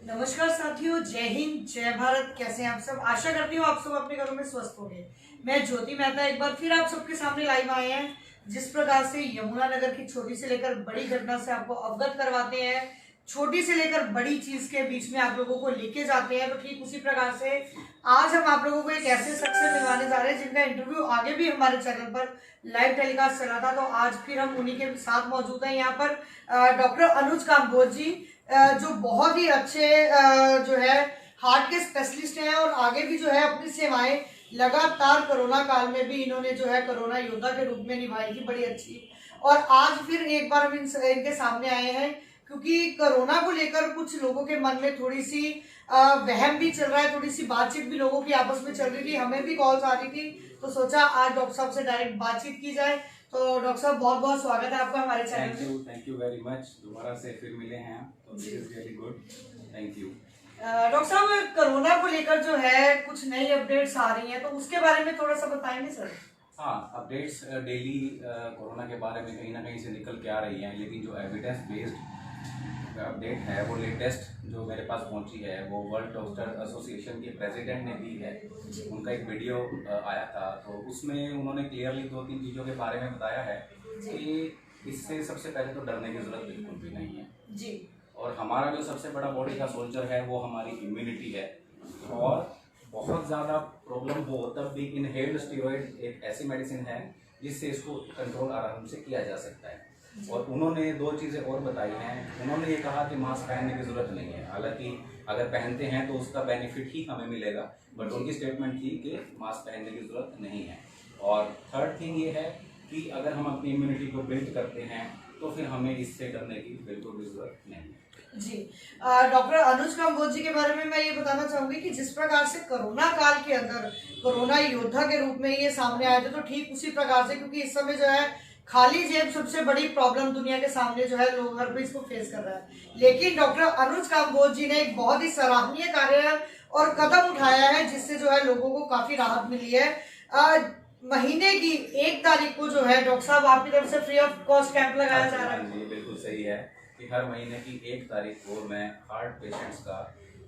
नमस्कार साथियों, जय हिंद, जय भारत। कैसे हैं आप सब? आशा करती हूँ आप सब अपने घरों में स्वस्थ होंगे। मैं ज्योति मेहता एक बार फिर आप सबके सामने लाइव आए हैं। जिस प्रकार से यमुनानगर की छोटी से लेकर बड़ी घटना से आपको अवगत करवाते हैं, छोटी से लेकर बड़ी चीज के बीच में आप लोगों को लेके जाते हैं, तो ठीक उसी प्रकार से आज हम आप लोगों को एक ऐसे शख्स से मिलवाने जा रहे हैं जिनका इंटरव्यू आगे भी हमारे चैनल पर लाइव टेलीकास्ट चला था। तो आज फिर हम उन्हीं के साथ मौजूद हैं यहाँ पर डॉक्टर अनुज काम्बोज जी, जो बहुत ही अच्छे जो है हार्ट के स्पेशलिस्ट हैं और आगे भी जो है अपनी सेवाएं लगातार कोरोना काल में भी इन्होंने जो है कोरोना योद्धा के रूप में निभाई थी, बड़ी अच्छी। और आज फिर एक बार हम इनके सामने आए हैं क्योंकि कोरोना को लेकर कुछ लोगों के मन में थोड़ी सी वहम भी चल रहा है, थोड़ी सी बातचीत भी लोगों की आपस में चल रही थी, हमें भी कॉल्स आ रही थी, तो सोचा आज डॉक्टर साहब से डायरेक्ट बातचीत की जाए। तो डॉक्टर साहब बहुत बहुत स्वागत है आपका हमारे चैनल में। Thank you very much. दोबारा से फिर मिले हैं, तो this is really good. Thank you. Doctor साहब, कोरोना को लेकर जो है कुछ नई अपडेट्स आ रही हैं, तो उसके बारे में थोड़ा सा बताएंगे सर? हाँ, अपडेट्स डेली कोरोना के बारे में कहीं ना कहीं से निकल के आ रही हैं, लेकिन जो एविडेंस बेस्ड अपडेट है वो लेटेस्ट जो मेरे पास पहुंची है वो वर्ल्ड डॉक्टर एसोसिएशन के प्रेसिडेंट ने दी है। उनका एक वीडियो आया था, तो उसमें उन्होंने क्लियरली 2-3 चीज़ों के बारे में बताया है कि इससे सबसे पहले तो डरने की जरूरत बिल्कुल भी नहीं है जी। और हमारा जो सबसे बड़ा बॉडी का सोल्जर है वो हमारी इम्यूनिटी है। और बहुत ज़्यादा प्रॉब्लम हो तब भी इनहेल्ड स्टीरॉयड एक ऐसी मेडिसिन है जिससे इसको कंट्रोल आराम से किया जा सकता है। और उन्होंने 2 चीज़ें और बताई हैं। उन्होंने ये कहा कि मास्क पहनने की ज़रूरत नहीं है, हालांकि अगर पहनते हैं तो उसका बेनिफिट ही हमें मिलेगा, बट उनकी स्टेटमेंट थी कि मास्क पहनने की ज़रूरत नहीं है। और थर्ड थिंग ये है कि अगर हम अपनी इम्यूनिटी को बिल्ड करते हैं तो फिर हमें इससे डरने की बिल्कुल भी ज़रूरत नहीं है। जी। डॉक्टर अनुज काम्बोज जी के बारे में मैं ये बताना चाहूंगी कि जिस प्रकार से कोरोना काल के अंदर कोरोना योद्धा के रूप में ये सामने आए थे, तो ठीक उसी प्रकार से, क्योंकि इस समय जो है खाली जेब सबसे बड़ी प्रॉब्लम दुनिया के सामने जो है, लोग हर कोई इसको फेस कर रहा है, लेकिन डॉक्टर अनुज काम्बोज जी ने एक बहुत ही सराहनीय कार्य और कदम उठाया है जिससे जो है लोगों को काफी राहत मिली है। महीने की 1 तारीख को जो है डॉक्टर साहब आपकी तरफ से फ्री ऑफ कॉस्ट कैंप लगाया जा रहा है। जी बिल्कुल सही है कि हर महीने की 1 तारीख को मैं हार्ट पेशेंट्स का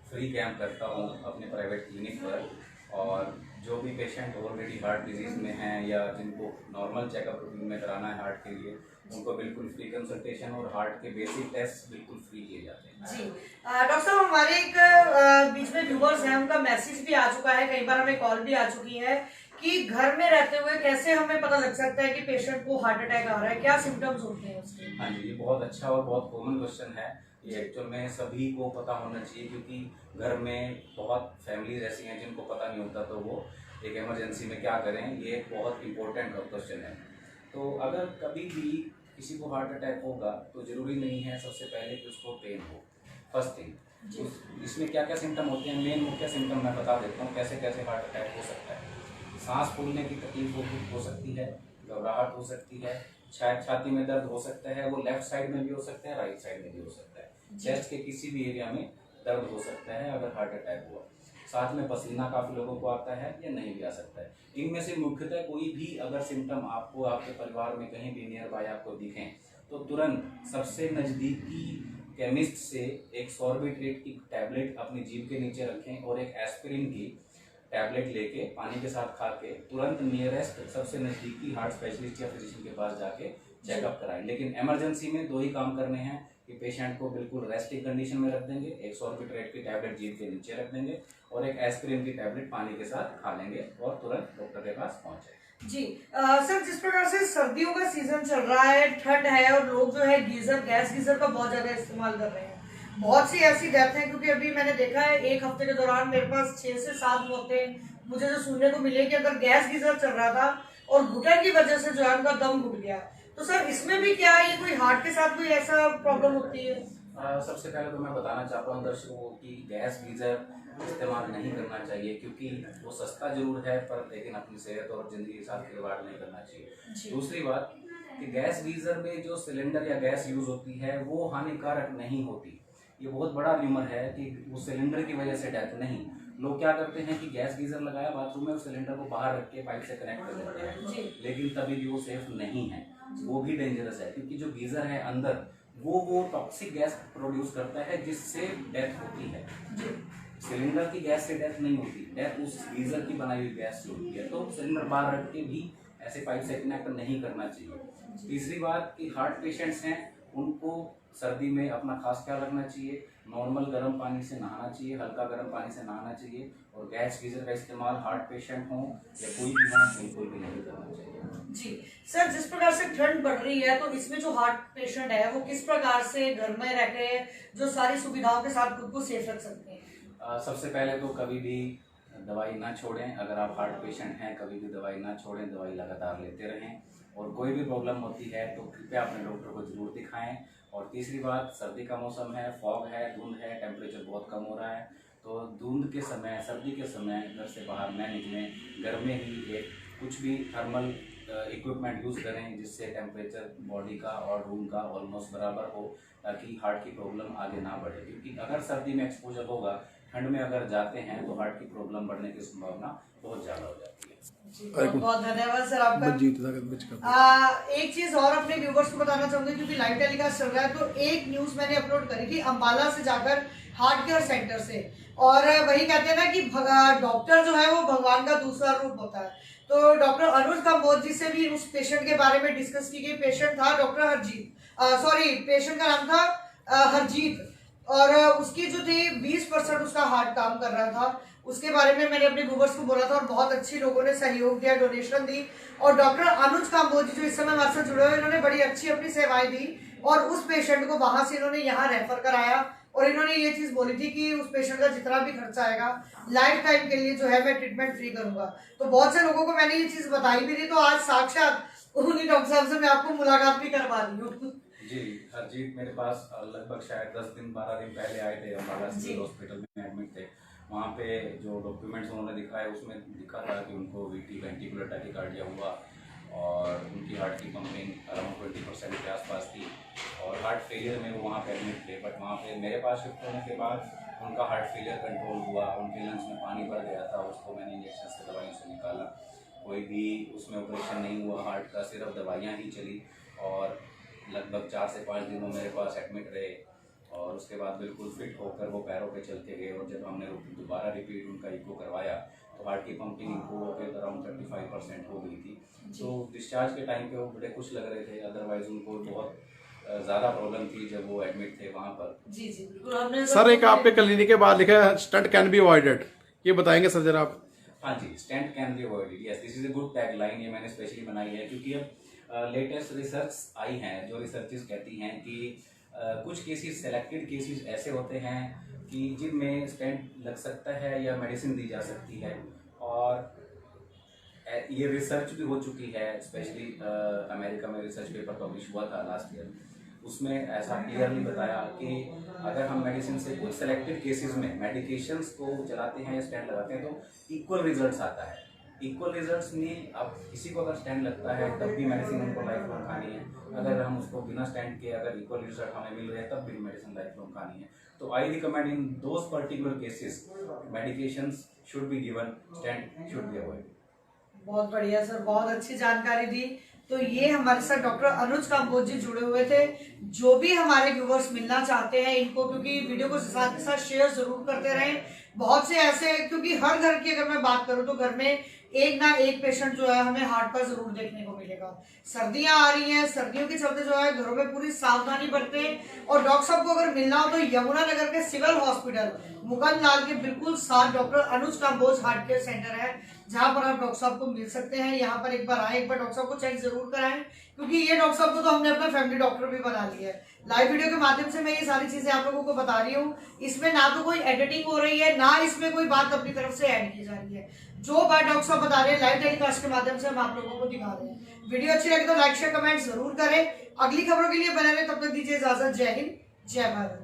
फ्री कैंप करता हूँ अपने प्राइवेट क्लिनिक पर। और जो भी पेशेंट ऑलरेडी हार्ट डिजीज़ में हैं या जिनको नॉर्मल चेकअप रूटीन में कराना है हार्ट के लिए, उनको बिल्कुल फ्री कंसल्टेशन और हार्ट के बेसिक टेस्ट बिल्कुल फ्री किए जाते हैं। जी। डॉक्टर साहब, हमारे एक बीच में व्यूवर्स हैं, उनका मैसेज भी आ चुका है, कई बार हमें कॉल भी आ चुकी है कि घर में रहते हुए कैसे हमें पता लग सकता है कि पेशेंट को हार्ट अटैक आ रहा है, क्या सिम्टम्स होते हैं उसके? हाँ जी, ये बहुत अच्छा और बहुत कॉमन क्वेश्चन है। ये एक्चुअल में सभी को पता होना चाहिए, क्योंकि घर में बहुत फैमिलीज ऐसी हैं जिनको पता नहीं होता, तो वो एक इमरजेंसी में क्या करें, ये एक बहुत इंपॉर्टेंट क्वेश्चन है। तो अगर कभी भी किसी को हार्ट अटैक होगा तो ज़रूरी नहीं है सबसे पहले कि उसको पेन हो। फर्स्ट थिंग, इसमें क्या क्या सिम्टम होते हैं, मेन मुख्य सिम्टम मैं बता देता हूँ कैसे कैसे हार्ट अटैक हो सकता है। सांस फूलने की तकलीफ हो सकती है, घबराहट हो सकती है, शायद छाती में दर्द हो सकता है, वो लेफ्ट साइड में भी हो सकता है, राइट साइड में भी हो सकता है। चेस्ट के किसी भी एरिया में दर्द हो सकता है अगर हार्ट अटैक हुआ। साथ में पसीना काफ़ी लोगों को आता है या नहीं भी आ सकता है। इनमें से मुख्यतः कोई भी अगर सिम्टम आपको आपके परिवार में कहीं भी नियर बाय आपको दिखें तो तुरंत सबसे नज़दीकी केमिस्ट से एक सॉर्बिट्रेट की टैबलेट अपनी जीभ के नीचे रखें और एक एस्पिरिन की टैबलेट लेके पानी के साथ खा के तुरंत नियरेस्ट सबसे नज़दीकी हार्ट स्पेशलिस्ट या फिजिशियन के पास जाके चेकअप कराएं। लेकिन इमरजेंसी में 2 ही काम करने हैं कि पेशेंट को बिल्कुल रेस्टिंग कंडीशन में रख देंगे, एक सॉर्बिट्रेट की टैबलेट जीभ के नीचे रख देंगे और एक एस्पिरिन की टैबलेट पानी के साथ खा लेंगे और तुरंत डॉक्टर के पास पहुंचे। जी। सर, जिस प्रकार से सर्दियों का सीजन चल रहा है, ठंड है और लोग जो है गैस गीजर का बहुत ज्यादा इस्तेमाल कर रहे हैं, बहुत सी ऐसी डेथ है, क्योंकि अभी मैंने देखा है 1 हफ्ते के दौरान मेरे पास 6 से 7 मौतें मुझे जो सुनने को मिले कि अगर गैस गीजर चल रहा था और घुटन की वजह से जो है उनका दम घुट गया। तो सर, इसमें भी क्या ये कोई हार्ट के साथ कोई ऐसा प्रॉब्लम होती है? सबसे पहले तो मैं बताना चाहता हूँ दर्शकों को कि गैस गीजर इस्तेमाल नहीं करना चाहिए, क्योंकि वो सस्ता जरूर है पर लेकिन अपनी सेहत और ज़िंदगी के साथ खिलवाड़ नहीं करना चाहिए। दूसरी बात कि गैस गीजर में जो सिलेंडर या गैस यूज़ होती है वो हानिकारक नहीं होती। ये बहुत बड़ा र्यूमर है कि वो सिलेंडर की वजह से डेथ नहीं। लोग क्या करते हैं कि गैस गीजर लगाया बाथरूम में, सिलेंडर को बाहर रख के पाइप से कनेक्ट कर देते हैं, लेकिन तभी भी वो सेफ नहीं है, वो भी डेंजरस है, क्योंकि जो गीजर है अंदर वो टॉक्सिक गैस प्रोड्यूस करता है जिससे डेथ होती है। सिलेंडर की गैस से डेथ नहीं होती, डेथ उस गीजर की बनाई हुई गैस से होती है। तो सिलेंडर बाहर रख के भी ऐसे पाइप से कनेक्ट नहीं करना चाहिए। तीसरी बात कि हार्ट पेशेंट्स हैं, उनको सर्दी में अपना खास ख्याल रखना चाहिए। नॉर्मल गर्म पानी से नहाना चाहिए, हल्का गर्म पानी से नहाना चाहिए, और गैस गीजर का इस्तेमाल हार्ट पेशेंट हो या कोई भी हो बिल्कुल भी नहीं करना चाहिए। जी सर, जिस प्रकार से ठंड बढ़ रही है तो इसमें जो हार्ट पेशेंट है वो किस प्रकार से घर में रह के जो सारी सुविधाओं के साथ खुद को सेफ रख सकते हैं? सबसे पहले तो कभी भी दवाई ना छोड़ें। अगर आप हार्ट पेशेंट हैं, कभी भी दवाई ना छोड़ें, दवाई लगातार लेते रहें। और कोई भी प्रॉब्लम होती है तो कृपया अपने डॉक्टर को जरूर दिखाएं। और तीसरी बात, सर्दी का मौसम है, फॉग है, धुंध है, टेम्परेचर बहुत कम हो रहा है, तो धुंध के समय, सर्दी के समय घर से बाहर न निकलें। घर में ही एक कुछ भी थर्मल इक्विपमेंट यूज़ करें जिससे टेम्परेचर बॉडी का और रूम का ऑलमोस्ट बराबर हो, ताकि हार्ट की प्रॉब्लम आगे ना बढ़े। क्योंकि अगर सर्दी में एक्सपोजर होगा, ठंड में अगर जाते हैं तो हार्ट की प्रॉब्लम बढ़ने की संभावना बहुत ज़्यादा हो जाती है। बहुत बहुत धन्यवाद सर आपका। एक चीज और अपने व्यूवर्स को बताना चाहूंगी, क्योंकि लाइव टेलीकास्ट चल रहा है, तो एक न्यूज मैंने अपलोड करी थी अंबाला से जाकर हार्ट केयर सेंटर से, और वही कहते हैं ना कि डॉक्टर जो है वो भगवान का दूसरा रूप होता है। तो डॉक्टर अनुज कंबोज जी से भी उस पेशेंट के बारे में डिस्कस की गई। पेशेंट था डॉक्टर पेशेंट का नाम था हरजीत, और उसकी जो थी 20% उसका हार्ट काम कर रहा था। उसके बारे में मैंने अपने व्यूवर्स को बोला था और बहुत अच्छी लोगों ने सहयोग दिया, डोनेशन दी। और डॉक्टर अनुज काम्बोज जो इस समय हमारे साथ जुड़े हुए, इन्होंने बड़ी अच्छी अपनी सेवाएं दी, और उस पेशेंट को वहां से इन्होंने यहाँ रेफर कराया। और इन्होंने ये चीज बोली थी कि उस पेशेंट का जितना भी खर्चा आएगा लाइफ टाइम के लिए जो है मैं ट्रीटमेंट फ्री करूंगा। तो बहुत से लोगों को मैंने ये चीज बताई भी थी, तो आज साक्षात उन्हीं डॉक्टर साहब से मैं आपको मुलाकात भी करवा रही हूँ। जी, हरजीत मेरे पास लगभग शायद 10 दिन 12 दिन पहले आए थे। अम्बाला सिविल हॉस्पिटल में एडमिट थे। वहाँ पे जो डॉक्यूमेंट्स उन्होंने दिखाए उसमें दिखा था कि उनको वीटी वेंटिकुलर टैकीकार्डिया हुआ, और उनकी हार्ट की पंपिंग अराउंड 20% के आसपास थी, और हार्ट फेलियर में वो वहाँ पे एडमिट थे। बट वहाँ पे मेरे पास शिफ्ट होने के बाद उनका हार्ट फेलियर कंट्रोल हुआ, उनके लंग्स में पानी भर गया था, उसको मैंने इंजेक्शन से दवाइयों से निकाला। कोई भी उसमें ऑपरेशन नहीं हुआ हार्ट का, सिर्फ दवाइयाँ ही चली, और लगभग 4 से 5 दिनों मेरे पास एडमिट रहे, और उसके बाद बिल्कुल फिट होकर वो पैरों पे चलते गए। और जब हमने दोबारा रिपीट उनका इको करवाया तो हार्ट की पंपिंग इको पे अराउंड 35% हो गई थी। तो डिस्चार्ज के टाइम पे वो बड़े खुश लग रहे थे, अदरवाइज उनको बहुत ज़्यादा प्रॉब्लम थी जब वो एडमिट थे वहाँ पर। जी जी बिल्कुल। हमने सर एक आपके क्लिनिक के बाद लिखा है स्टंट कैन बी अवॉइडेड, ये बताएंगे सर जरा आप? हाँ जी, stent can be avoided, yes, this is a good tag line. ये मैंने स्पेशली बनाई है क्योंकि अब लेटेस्ट रिसर्च आई हैं जो रिसर्चेस कहती हैं कि कुछ केसेस, सेलेक्टेड केसेस ऐसे होते हैं कि जिनमें स्टेंट लग सकता है या मेडिसिन दी जा सकती है। और ये रिसर्च भी हो चुकी है, स्पेशली अमेरिका में रिसर्च पेपर पब्लिश हुआ था लास्ट ईयर। उसमें ऐसा क्लियरली बताया कि अगर हम मेडिसिन से कुछ सेलेक्टेड केसेस में मेडिकेशंस को चलाते हैं या स्टेंट लगाते हैं तो इक्वल रिजल्ट्स आता है। इक्वल रिजल्ट्स में अब किसी को अगर स्टेंट लगता है तब भी मेडिसिन उनको लाइफ लॉन्ग खानी है, अगर हम उसको बिना स्टेंट के अगर इक्वल रिजल्ट हमें मिल रहे हैं तब भी मेडिसिन लाइफ लॉन्ग खानी है। तो I recommend in those particular cases medications should be given, stent should be avoided. बहुत बढ़िया सर, बहुत अच्छी जानकारी दी। तो ये हमारे साथ डॉक्टर अनुज काम्बोज जी जुड़े हुए थे। जो भी हमारे व्यूवर्स मिलना चाहते हैं इनको, क्योंकि वीडियो को साथ के साथ शेयर जरूर करते रहें। बहुत से ऐसे, क्योंकि हर घर की अगर मैं बात करूं तो घर में एक ना एक पेशेंट जो है हमें हार्ट का जरूर देखने को मिलेगा। सर्दियां आ रही हैं, सर्दियों के चलते जो है घरों में पूरी सावधानी बरतें। और डॉक्टर साहब को अगर मिलना हो तो यमुनानगर के सिविल हॉस्पिटल मुगल लाल के बिल्कुल साथ डॉक्टर अनुज काम्बोज हार्ट केयर सेंटर है, जहां पर आप डॉक्टर साहब को मिल सकते हैं। यहाँ पर एक बार आए, एक बार डॉक्टर साहब को चेक जरूर कराएं, क्योंकि ये डॉक्टर साहब को तो हमने अपना फैमिली डॉक्टर भी बना लिया है। लाइव वीडियो के माध्यम से मैं ये सारी चीजें आप लोगों को बता रही हूँ। इसमें ना तो कोई एडिटिंग हो रही है, ना इसमें कोई बात अपनी तरफ से ऐड की जा रही है। जो बात डॉक्टर साहब बता रहे हैं लाइव टेलीकास्ट के माध्यम से हम आप लोगों को दिखा रहे हैं। वीडियो अच्छी लगे तो लाइक शेयर कमेंट जरूर करें। अगली खबरों के लिए बने रहे, तब तक दीजिए इजाजत। जय हिंद, जय भारत।